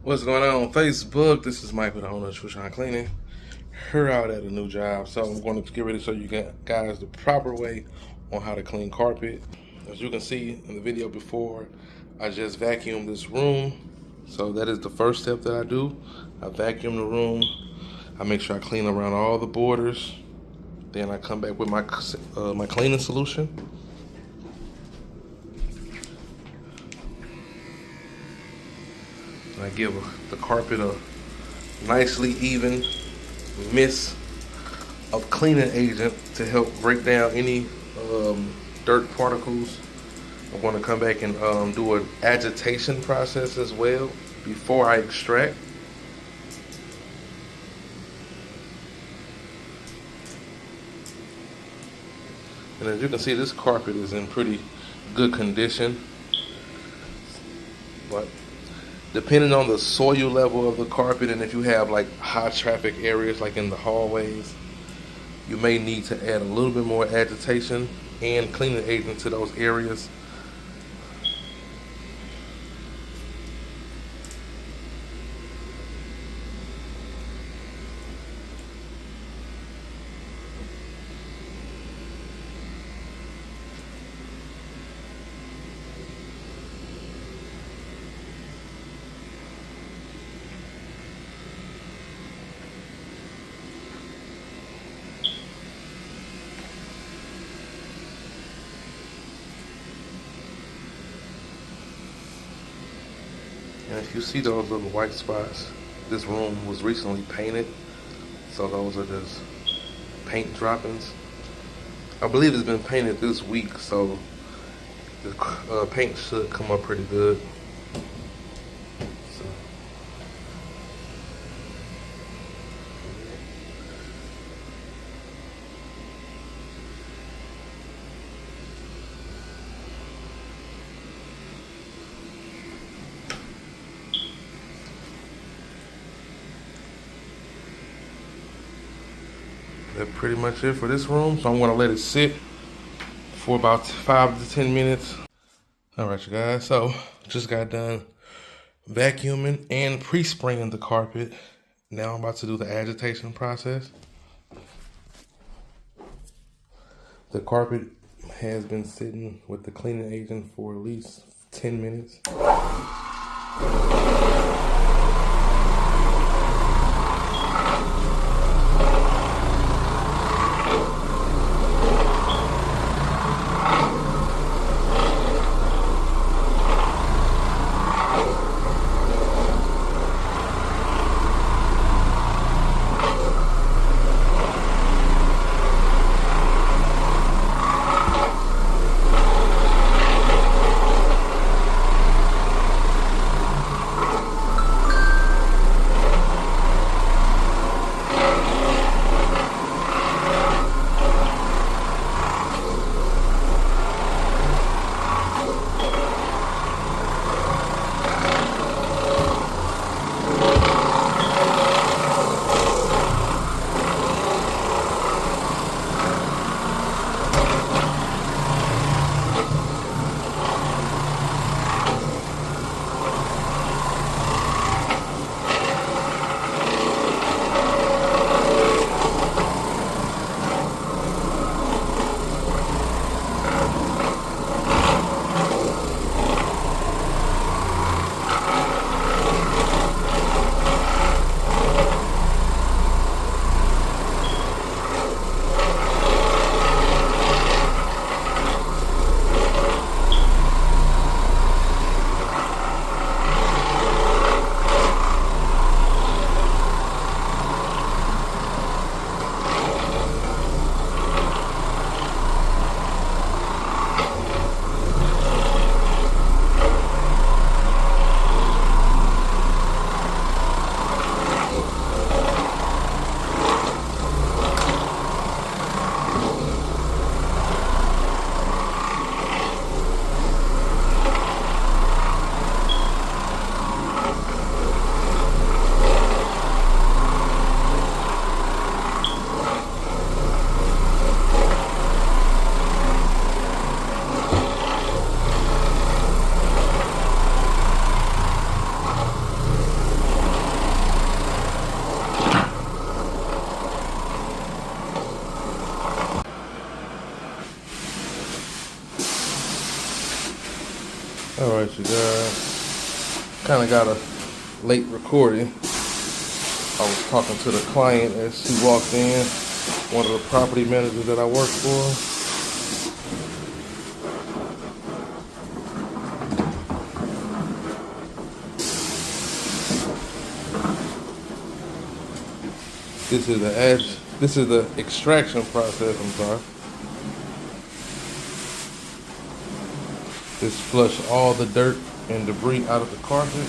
What's going on Facebook? This is Mike with the owner of Trushine Cleaning. Here out at a new job, so I'm going to get ready to show you guys the proper way on how to clean carpet. As you can see in the video before, I just vacuumed this room. So that is the first step that I do. I vacuum the room. I make sure I clean around all the borders. Then I come back with my cleaning solution. I give the carpet a nicely even mist of cleaning agent to help break down any dirt particles. I'm going to come back and do an agitation process as well before I extract. And as you can see, this carpet is in pretty good condition, but depending on the soil level of the carpet, and if you have like high traffic areas like in the hallways, you may need to add a little bit more agitation and cleaning agent to those areas. And if you see those little white spots, this room was recently painted, so those are just paint droppings. I believe it's been painted this week, so the paint should come up pretty good. That's pretty much it for this room. So I'm gonna let it sit for about 5 to 10 minutes. All right, you guys, so just got done vacuuming and pre-spraying the carpet. Now I'm about to do the agitation process. The carpet has been sitting with the cleaning agent for at least 10 minutes. got you guys. Kind of got a late recording. I was talking to the client as she walked in, one of the property managers that I work for. This is the extraction process, I'm sorry. Just flush all the dirt and debris out of the carpet.